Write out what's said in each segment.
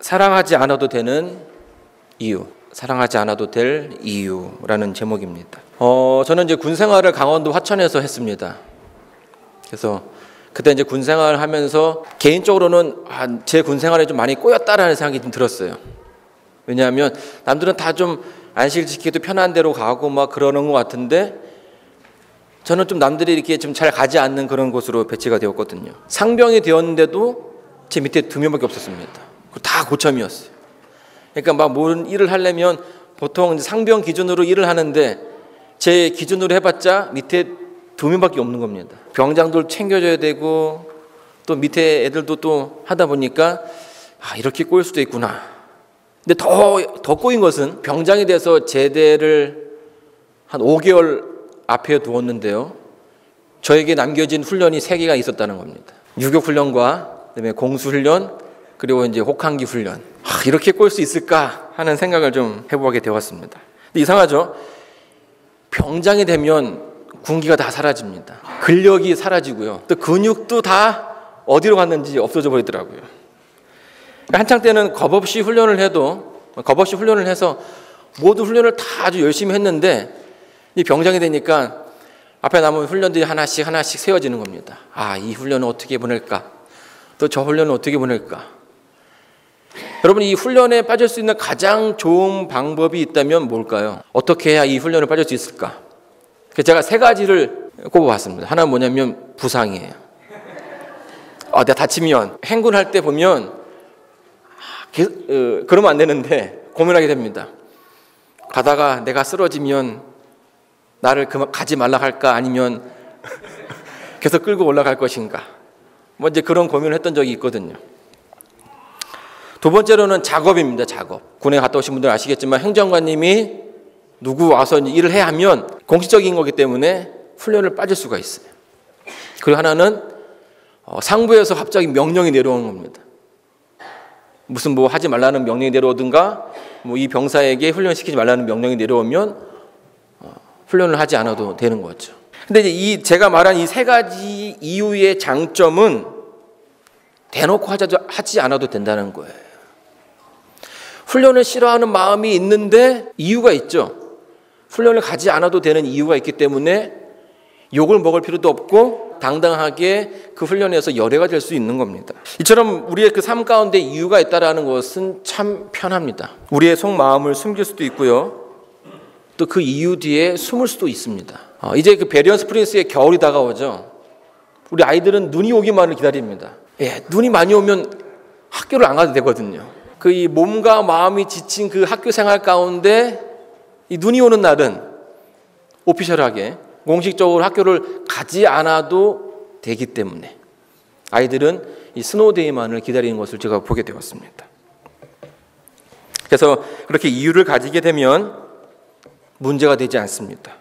사랑하지 않아도 되는 이유, 사랑하지 않아도 될 이유라는 제목입니다. 저는 이제 군 생활을 강원도 화천에서 했습니다. 그래서 그때 이제 군 생활을 하면서 개인적으로는 제 군 생활에 좀 많이 꼬였다라는 생각이 좀 들었어요. 왜냐하면 남들은 다 좀 안식일 지키기도 편한 데로 가고 막 그러는 것 같은데 저는 좀 남들이 이렇게 좀 잘 가지 않는 그런 곳으로 배치가 되었거든요. 상병이 되었는데도 제 밑에 2명밖에 없었습니다. 다 고참이었어요. 그러니까 막 모든 일을 하려면 보통 상병 기준으로 일을 하는데 제 기준으로 해봤자 밑에 2명밖에 없는 겁니다. 병장들 챙겨줘야 되고 또 밑에 애들도 또 하다 보니까 이렇게 꼬일 수도 있구나. 근데 더 꼬인 것은 병장이 돼서 제대를 한 5개월 앞에 두었는데요. 저에게 남겨진 훈련이 3개가 있었다는 겁니다. 유격훈련과 그다음에 공수훈련 그리고 이제 혹한기 훈련. 이렇게 꼬일 수 있을까 하는 생각을 좀 해보게 되었습니다. 근데 이상하죠? 병장이 되면 군기가 다 사라집니다. 근력이 사라지고요. 또 근육도 다 어디로 갔는지 없어져 버리더라고요. 한창 때는 겁없이 훈련을 해서 모든 훈련을 다 아주 열심히 했는데 이 병장이 되니까 앞에 남은 훈련들이 하나씩 세워지는 겁니다. 이 훈련은 어떻게 보낼까? 또 저 훈련은 어떻게 보낼까? 여러분, 이 훈련에 빠질 수 있는 가장 좋은 방법이 있다면 뭘까요? 어떻게 해야 이 훈련을 빠질 수 있을까? 제가 3가지를 꼽아봤습니다. 하나는 뭐냐면 부상이에요. 내가 다치면 행군할 때 보면 그러면 안 되는데 고민하게 됩니다. 가다가 내가 쓰러지면 나를 가지 말라 할까 아니면 계속 끌고 올라갈 것인가. 이제 그런 고민을 했던 적이 있거든요. 2번째로는 작업입니다. 작업. 군에 갔다 오신 분들 아시겠지만 행정관님이 누구 와서 일을 해야 하면 공식적인 거기 때문에 훈련을 빠질 수가 있어요. 그리고 하나는 상부에서 갑자기 명령이 내려오는 겁니다. 무슨 하지 말라는 명령이 내려오든가 이 병사에게 훈련시키지 말라는 명령이 내려오면 훈련을 하지 않아도 되는 거죠. 근데 이제 제가 말한 이 3가지 이유의 장점은 대놓고 하지 않아도 된다는 거예요. 훈련을 싫어하는 마음이 있는데 이유가 있죠. 훈련을 가지 않아도 되는 이유가 있기 때문에 욕을 먹을 필요도 없고 당당하게 그 훈련에서 열애가 될 수 있는 겁니다. 이처럼 우리의 그 삶 가운데 이유가 있다라는 것은 참 편합니다. 우리의 속마음을 숨길 수도 있고요. 또 그 이유 뒤에 숨을 수도 있습니다. 이제 그 베리언 스프링스의 겨울이 다가오죠. 우리 아이들은 눈이 오기만을 기다립니다. 눈이 많이 오면 학교를 안 가도 되거든요. 이 몸과 마음이 지친 그 학교 생활 가운데 이 눈이 오는 날은 오피셜하게 공식적으로 학교를 가지 않아도 되기 때문에 아이들은 이 스노우데이만을 기다리는 것을 제가 보게 되었습니다. 그래서 그렇게 이유를 가지게 되면 문제가 되지 않습니다.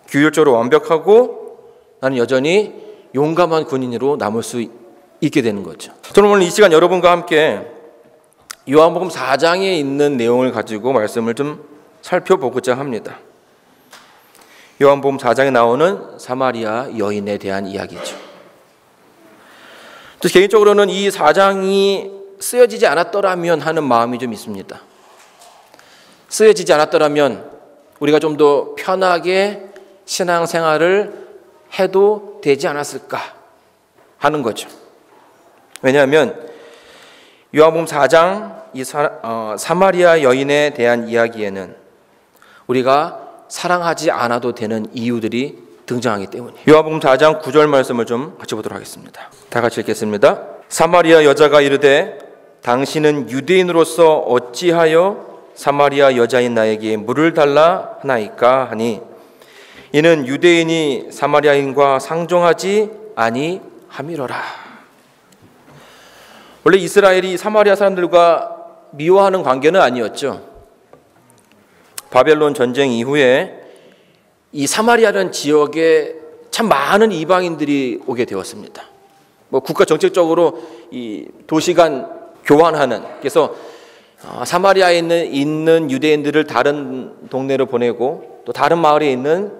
규율적으로 완벽하고 나는 여전히 용감한 군인으로 남을 수 있게 되는 거죠. 저는 오늘 이 시간 여러분과 함께 요한복음 4장에 있는 내용을 가지고 말씀을 좀 살펴보고자 합니다. 요한복음 4장에 나오는 사마리아 여인에 대한 이야기죠. 저 개인적으로는 이 4장이 쓰여지지 않았더라면 하는 마음이 좀 있습니다. 쓰여지지 않았더라면 우리가 좀 더 편하게 신앙생활을 해도 되지 않았을까 하는 거죠. 왜냐하면 요한복음 4장 이 사마리아 여인에 대한 이야기에는 우리가 사랑하지 않아도 되는 이유들이 등장하기 때문이에요. 요한복음 4장 9절 말씀을 좀 같이 보도록 하겠습니다. 다 같이 읽겠습니다. 사마리아 여자가 이르되 당신은 유대인으로서 어찌하여 사마리아 여자인 나에게 물을 달라 하나이까 하니 이는 유대인이 사마리아인과 상종하지 아니함이로라. 원래 이스라엘이 사마리아 사람들과 미워하는 관계는 아니었죠. 바벨론 전쟁 이후에 이 사마리아라는 지역에 참 많은 이방인들이 오게 되었습니다. 국가 정책적으로 이 도시 간 교환하는, 그래서 사마리아에 있는 유대인들을 다른 동네로 보내고 또 다른 마을에 있는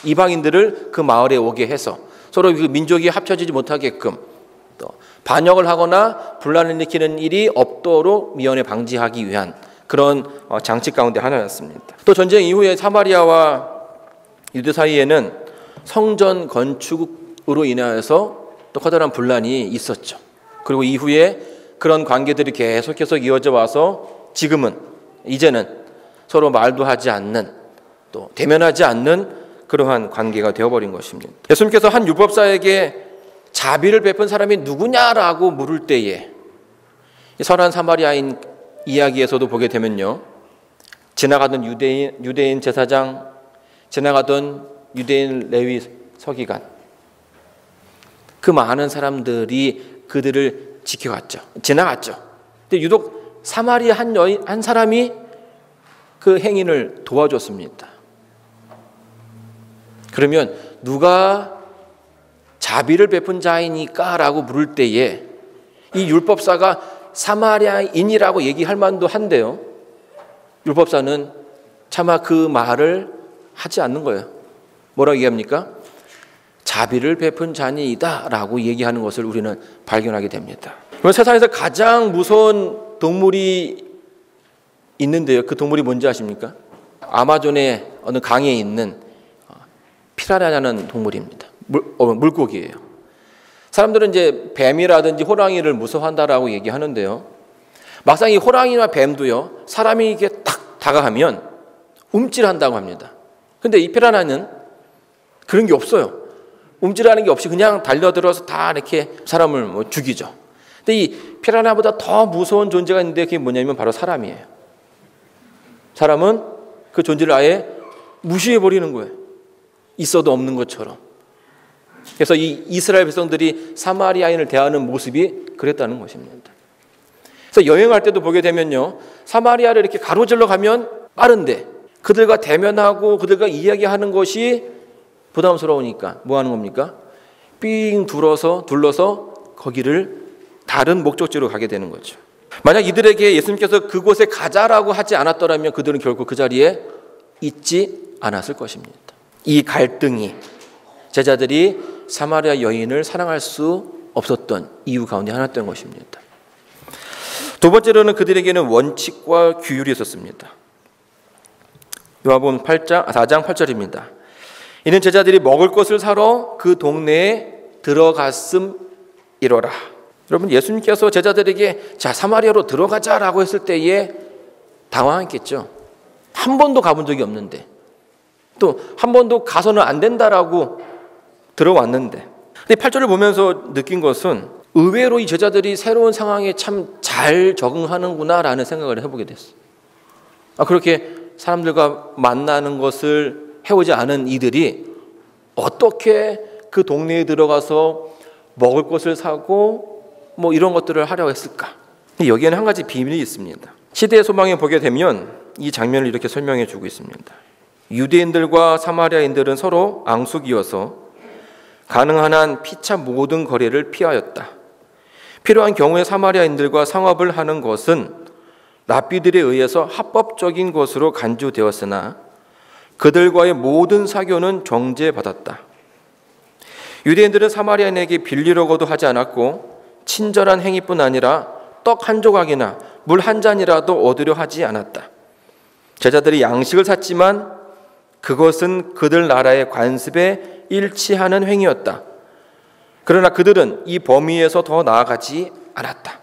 이방인들을 그 마을에 오게 해서 서로 그 민족이 합쳐지지 못하게끔 또 반역을 하거나 분란을 일으키는 일이 없도록 미연에 방지하기 위한 그런 장치 가운데 하나였습니다. 또 전쟁 이후에 사마리아와 유대 사이에는 성전 건축으로 인하여서 또 커다란 분란이 있었죠. 그리고 이후에 그런 관계들이 계속해서 이어져 와서 이제는 서로 말도 하지 않는, 또 대면하지 않는 그러한 관계가 되어버린 것입니다. 예수님께서 한 율법사에게 자비를 베푼 사람이 누구냐라고 물을 때에 선한 사마리아인 이야기에서도 보게 되면요, 지나가던 유대인 제사장, 지나가던 유대인 레위 서기관, 그 많은 사람들이 그들을 지나갔죠. 근데 유독 사마리아 한 사람이 그 행인을 도와줬습니다. 그러면 누가 자비를 베푼 자이니까 라고 물을 때에 이 율법사가 사마리아인이라고 얘기할 만도 한데요, 율법사는 차마 그 말을 하지 않는 거예요. 뭐라고 얘기합니까? 자비를 베푼 자니이다 라고 얘기하는 것을 우리는 발견하게 됩니다. 세상에서 가장 무서운 동물이 있는데요, 그 동물이 뭔지 아십니까? 아마존의 어느 강에 있는 피라냐라는 동물입니다. 물고기예요. 사람들은 이제 뱀이라든지 호랑이를 무서워한다라고 얘기하는데요, 막상 이 호랑이나 뱀도요, 사람이 이게 딱 다가가면 움찔한다고 합니다. 근데 이 피라냐는 그런 게 없어요. 움찔하는 게 없이 그냥 달려들어서 다 이렇게 사람을 죽이죠. 근데 이 피라냐보다 더 무서운 존재가 있는데 그게 뭐냐면 바로 사람이에요. 사람은 그 존재를 아예 무시해버리는 거예요. 있어도 없는 것처럼. 그래서 이 이스라엘 백성들이 사마리아인을 대하는 모습이 그랬다는 것입니다. 그래서 여행할 때도 보게 되면요, 사마리아를 이렇게 가로질러 가면 빠른데 그들과 대면하고 그들과 이야기하는 것이 부담스러우니까 뭐 하는 겁니까? 삥 둘러서 거기를 다른 목적지로 가게 되는 거죠. 만약 이들에게 예수님께서 그곳에 가자라고 하지 않았더라면 그들은 결국 그 자리에 있지 않았을 것입니다. 이 갈등이 제자들이 사마리아 여인을 사랑할 수 없었던 이유 가운데 하나였던 것입니다. 두 번째로는 그들에게는 원칙과 규율이 있었습니다. 요한복음 4장 8절입니다. 이는 제자들이 먹을 것을 사러 그 동네에 들어갔음이로라. 여러분, 예수님께서 제자들에게 자 사마리아로 들어가자라고 했을 때에 당황했겠죠. 한 번도 가본 적이 없는데, 또 한 번도 가서는 안 된다라고 들어왔는데, 근데 8절을 보면서 느낀 것은 의외로 이 제자들이 새로운 상황에 참 잘 적응하는구나라는 생각을 해보게 됐어요. 그렇게 사람들과 만나는 것을 해오지 않은 이들이 어떻게 그 동네에 들어가서 먹을 것을 사고 뭐 이런 것들을 하려고 했을까? 여기에는 한 가지 비밀이 있습니다. 시대의 소망에 보게 되면 이 장면을 이렇게 설명해 주고 있습니다. 유대인들과 사마리아인들은 서로 앙숙이어서 가능한 한 피차 모든 거래를 피하였다. 필요한 경우에 사마리아인들과 상업을 하는 것은 랍비들에 의해서 합법적인 것으로 간주되었으나 그들과의 모든 사교는 정죄받았다. 유대인들은 사마리아인에게 빌리려고도 하지 않았고 친절한 행위뿐 아니라 떡 한 조각이나 물 한 잔이라도 얻으려 하지 않았다. 제자들이 양식을 샀지만 그것은 그들 나라의 관습에 일치하는 행위였다. 그러나 그들은 이 범위에서 더 나아가지 않았다.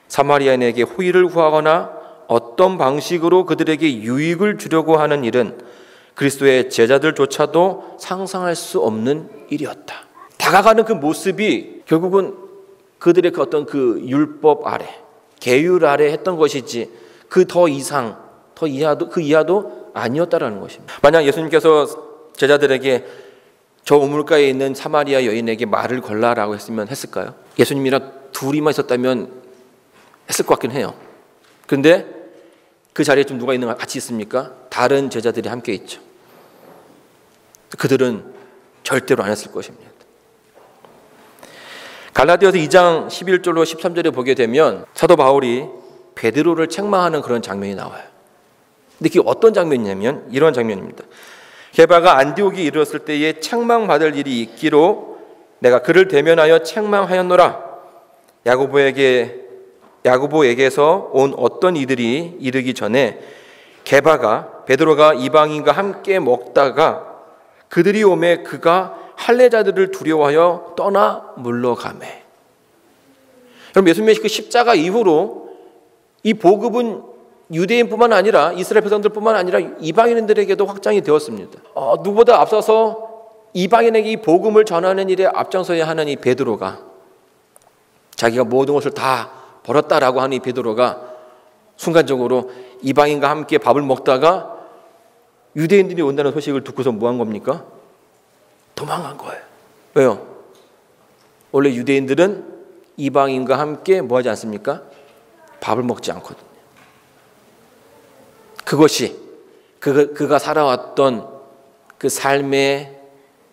사마리아인에게 호의를 구하거나 어떤 방식으로 그들에게 유익을 주려고 하는 일은 그리스도의 제자들조차도 상상할 수 없는 일이었다. 다가가는 그 모습이 결국은 그들의 그 어떤 그 율법 아래, 계율 아래 했던 것이지 그 더 이상, 그 이하도 아니었다라는 것입니다. 만약 예수님께서 제자들에게 저 우물가에 있는 사마리아 여인에게 말을 걸라라고 했을까요? 예수님이랑 둘이만 있었다면 했을 것 같긴 해요. 그런데 그 자리에 좀 누가 같이 있습니까? 다른 제자들이 함께 있죠. 그들은 절대로 안 했을 것입니다. 갈라디아서 2장 11절로 13절에 보게 되면 사도 바울이 베드로를 책망하는 그런 장면이 나와요. 근데 그게 어떤 장면이냐면 이런 장면입니다. 게바가 안디옥에 이르렀을 때에 책망받을 일이 있기로 내가 그를 대면하여 책망하였노라. 야고보에게서 온 어떤 이들이 이르기 전에 게바가 베드로가 이방인과 함께 먹다가 그들이 오매 그가 할례자들을 두려워하여 떠나 물러가매. 여러분, 예수님의 그 십자가 이후로 이 복음은 유대인뿐만 아니라 이스라엘 백성들뿐만 아니라 이방인들에게도 확장이 되었습니다. 누구보다 앞서서 이방인에게 이 복음을 전하는 일에 앞장서야 하는 이 베드로가, 자기가 모든 것을 다 버렸다라고 하는 이 베드로가 순간적으로 이방인과 함께 밥을 먹다가 유대인들이 온다는 소식을 듣고서 뭐 한 겁니까? 도망간 거예요. 왜요? 원래 유대인들은 이방인과 함께 뭐 하지 않습니까? 밥을 먹지 않거든요. 그것이 그가 살아왔던 그 삶에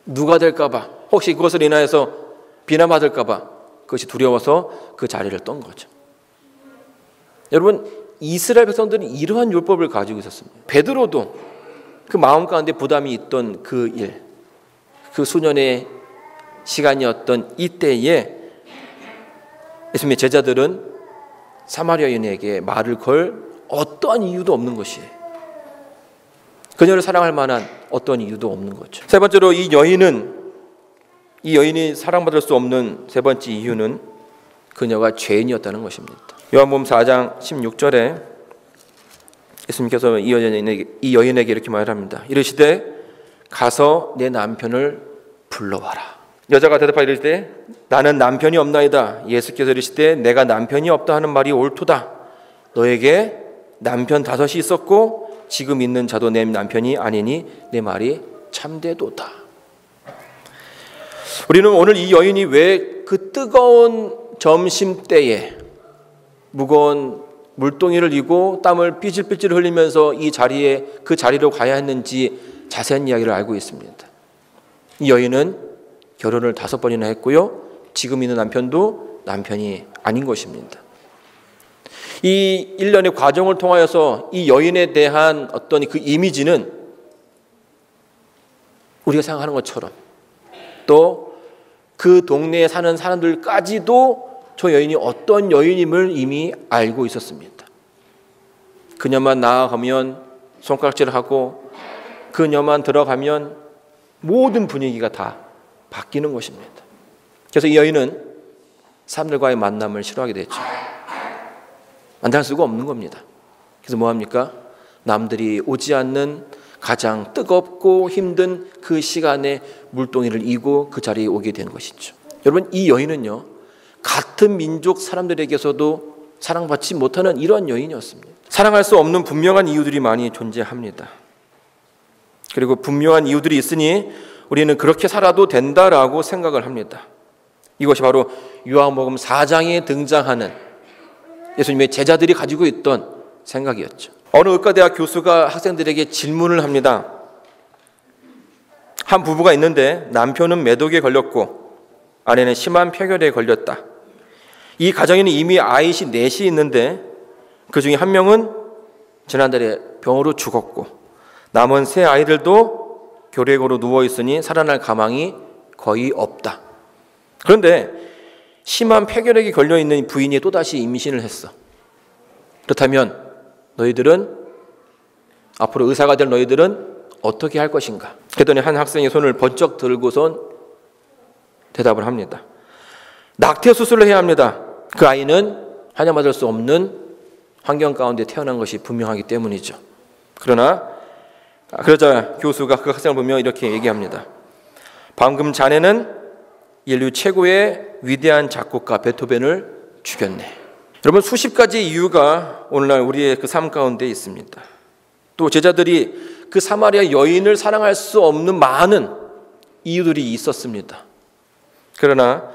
누가 될까 봐, 혹시 그것을 인하여서 비난받을까 봐 그것이 두려워서 그 자리를 떤 거죠. 여러분, 이스라엘 백성들은 이러한 율법을 가지고 있었습니다. 베드로도 그 마음 가운데 부담이 있던 그 일, 그 수년의 시간이었던 이때에 예수님의 제자들은 사마리아인에게 말을 걸 어떠한 이유도 없는 것이에요. 그녀를 사랑할 만한 어떤 이유도 없는 거죠. 세 번째로 이 여인이 사랑받을 수 없는 세 번째 이유는 그녀가 죄인이었다는 것입니다. 요한복음 4장 16절에 예수님께서 이 여인에게 이렇게 말합니다. 이르시되 가서 내 남편을 불러와라. 여자가 대답하여 이르시되 나는 남편이 없나이다. 예수께서 이르시되 내가 남편이 없다 하는 말이 옳도다. 너에게 남편 5이 있었고 지금 있는 자도 내 남편이 아니니 내 말이 참되도다. 우리는 오늘 이 여인이 왜 그 뜨거운 점심때에 무거운 물동이를 이고 땀을 삐질삐질 흘리면서 그 자리로 가야 했는지 자세한 이야기를 알고 있습니다. 이 여인은 결혼을 5번이나 했고요. 지금 있는 남편도 남편이 아닌 것입니다. 이 일련의 과정을 통하여서 이 여인에 대한 어떤 그 이미지는 우리가 생각하는 것처럼 또 그 동네에 사는 사람들까지도 저 여인이 어떤 여인임을 이미 알고 있었습니다. 그녀만 나아가면 손가락질을 하고 그녀만 들어가면 모든 분위기가 다 바뀌는 것입니다. 그래서 이 여인은 사람들과의 만남을 싫어하게 됐죠. 만날 수가 없는 겁니다. 그래서 뭐합니까? 남들이 오지 않는 가장 뜨겁고 힘든 그 시간에 물동이를 이고 그 자리에 오게 된 것이죠. 여러분, 이 여인은요, 같은 민족 사람들에게서도 사랑받지 못하는 이러한 여인이었습니다. 사랑할 수 없는 분명한 이유들이 많이 존재합니다. 그리고 분명한 이유들이 있으니 우리는 그렇게 살아도 된다라고 생각을 합니다. 이것이 바로 요한복음 4장에 등장하는 예수님의 제자들이 가지고 있던 생각이었죠. 어느 의과대학 교수가 학생들에게 질문을 합니다. 한 부부가 있는데 남편은 매독에 걸렸고 아내는 심한 폐결에 걸렸다. 이 가정에는 이미 아이시 넷이 있는데 그 중에 한 명은 지난달에 병으로 죽었고 남은 3 아이들도 교лек으로 누워있으니 살아날 가망이 거의 없다. 그런데 심한 폐결핵이 걸려있는 부인이 또다시 임신을 했어. 그렇다면 너희들은, 앞으로 의사가 될 너희들은 어떻게 할 것인가? 그랬더니 한 학생이 손을 번쩍 들고선 대답을 합니다. 낙태 수술을 해야 합니다. 그 아이는 환영받을 수 없는 환경 가운데 태어난 것이 분명하기 때문이죠. 그러자 교수가 그 학생을 보며 이렇게 얘기합니다. 방금 자네는 인류 최고의 위대한 작곡가 베토벤을 죽였네. 여러분, 수십 가지 이유가 오늘날 우리의 그 삶 가운데 있습니다. 또 제자들이 그 사마리아 여인을 사랑할 수 없는 많은 이유들이 있었습니다. 그러나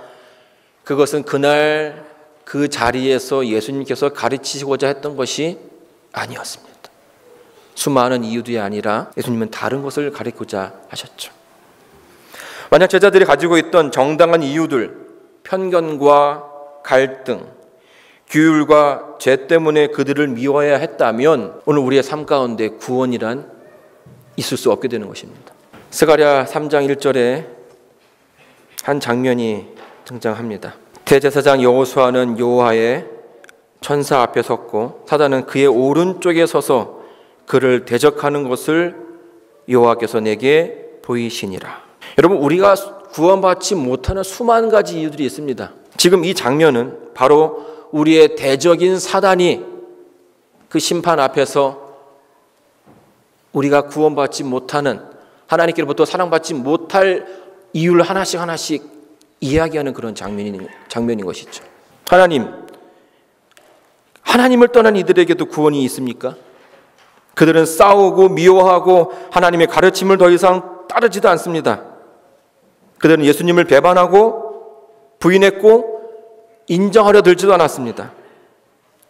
그것은 그날 그 자리에서 예수님께서 가르치시고자 했던 것이 아니었습니다. 수많은 이유들이 아니라 예수님은 다른 것을 가르치고자 하셨죠. 만약 제자들이 가지고 있던 정당한 이유들, 편견과 갈등, 규율과 죄 때문에 그들을 미워해야 했다면 오늘 우리의 삶 가운데 구원이란 있을 수 없게 되는 것입니다. 스가랴 3장 1절에 한 장면이 등장합니다. 대제사장 여호수아는 여호와의 천사 앞에 섰고 사단은 그의 오른쪽에 서서 그를 대적하는 것을 여호와께서 내게 보이시니라. 여러분, 우리가 구원받지 못하는 수만 가지 이유들이 있습니다. 지금 이 장면은 바로 우리의 대적인 사단이 그 심판 앞에서 우리가 구원받지 못하는, 하나님께로부터 사랑받지 못할 이유를 하나씩 이야기하는 그런 장면인 것이죠. 하나님을 떠난 이들에게도 구원이 있습니까? 그들은 싸우고 미워하고 하나님의 가르침을 더 이상 따르지도 않습니다. 그들은 예수님을 배반하고 부인했고 인정하려 들지도 않았습니다.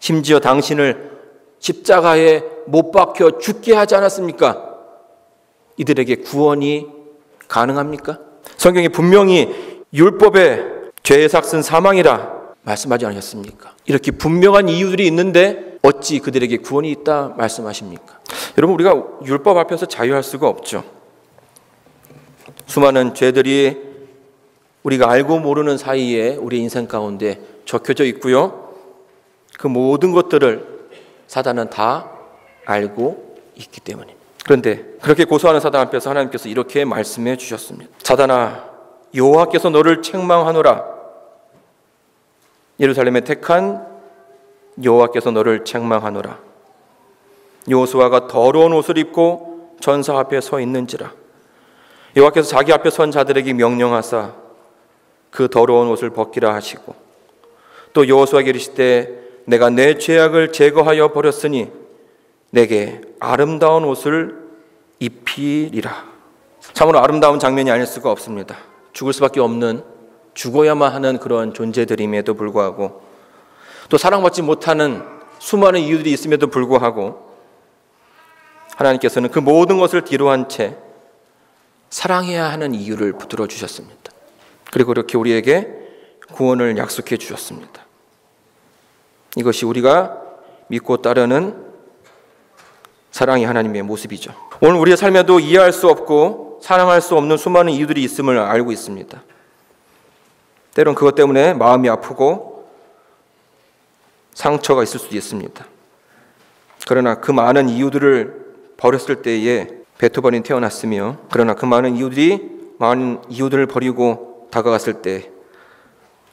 심지어 당신을 십자가에 못 박혀 죽게 하지 않았습니까? 이들에게 구원이 가능합니까? 성경이 분명히 율법의 죄의 삭은 사망이라 말씀하지 않으셨습니까? 이렇게 분명한 이유들이 있는데 어찌 그들에게 구원이 있다 말씀하십니까? 여러분, 우리가 율법 앞에서 자유할 수가 없죠. 수많은 죄들이 우리가 알고 모르는 사이에 우리 인생 가운데 적혀져 있고요. 그 모든 것들을 사단은 다 알고 있기 때문입니다. 그런데 그렇게 고소하는 사단 앞에서 하나님께서 이렇게 말씀해 주셨습니다. 사단아, 여호와께서 너를 책망하노라. 예루살렘에 택한 여호와께서 너를 책망하노라. 여호수아가 더러운 옷을 입고 전사 앞에 서 있는지라. 여호와께서 자기 앞에 선 자들에게 명령하사 그 더러운 옷을 벗기라 하시고, 또 여호수아에게 이르시되 내가 내 죄악을 제거하여 버렸으니 내게 아름다운 옷을 입히리라. 참으로 아름다운 장면이 아닐 수가 없습니다. 죽을 수밖에 없는, 죽어야만 하는 그런 존재들임에도 불구하고, 또 사랑받지 못하는 수많은 이유들이 있음에도 불구하고 하나님께서는 그 모든 것을 뒤로한 채 사랑해야 하는 이유를 붙들어 주셨습니다. 그리고 그렇게 우리에게 구원을 약속해 주셨습니다. 이것이 우리가 믿고 따르는 사랑이 하나님의 모습이죠. 오늘 우리의 삶에도 이해할 수 없고 사랑할 수 없는 수많은 이유들이 있음을 알고 있습니다. 때론 그것 때문에 마음이 아프고 상처가 있을 수도 있습니다. 그러나 그 많은 이유들을 버렸을 때에 베토벤이 태어났으며, 그러나 그 많은 이유들을 버리고 다가갔을 때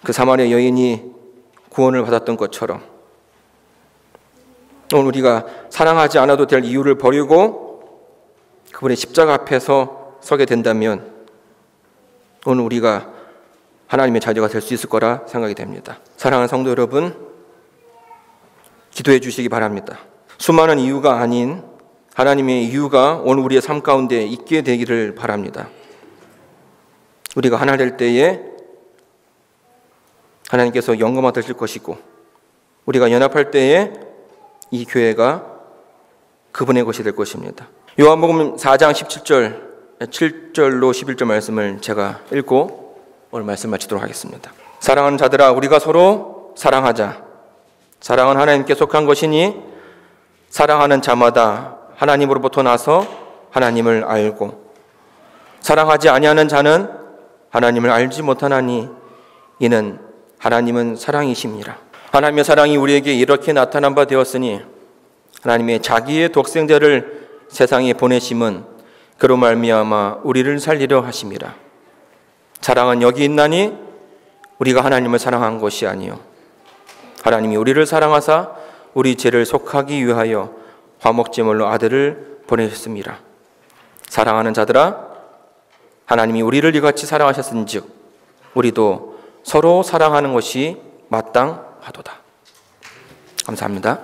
그 사마리아 여인이 구원을 받았던 것처럼 오늘 우리가 사랑하지 않아도 될 이유를 버리고 그분의 십자가 앞에서 서게 된다면 오늘 우리가 하나님의 자녀가 될 수 있을 거라 생각이 됩니다. 사랑하는 성도 여러분, 기도해 주시기 바랍니다. 수많은 이유가 아닌 하나님의 이유가 오늘 우리의 삶 가운데 있게 되기를 바랍니다. 우리가 하나 될 때에 하나님께서 영광 받으실 것이고, 우리가 연합할 때에 이 교회가 그분의 것이 될 것입니다. 요한복음 4장 7절로 11절 말씀을 제가 읽고 오늘 말씀 마치도록 하겠습니다. 사랑하는 자들아, 우리가 서로 사랑하자. 사랑은 하나님께 속한 것이니 사랑하는 자마다 하나님으로부터 나서 하나님을 알고, 사랑하지 아니하는 자는 하나님을 알지 못하나니 이는 하나님은 사랑이심이라. 하나님의 사랑이 우리에게 이렇게 나타난 바 되었으니 하나님의 자기의 독생자를 세상에 보내심은 그로 말미암아 우리를 살리려 하심이라. 사랑은 여기 있나니 우리가 하나님을 사랑한 것이 아니요 하나님이 우리를 사랑하사 우리 죄를 속하기 위하여 화목제물로 아들을 보내셨습니다. 사랑하는 자들아, 하나님이 우리를 이같이 사랑하셨은즉 우리도 서로 사랑하는 것이 마땅하도다. 감사합니다.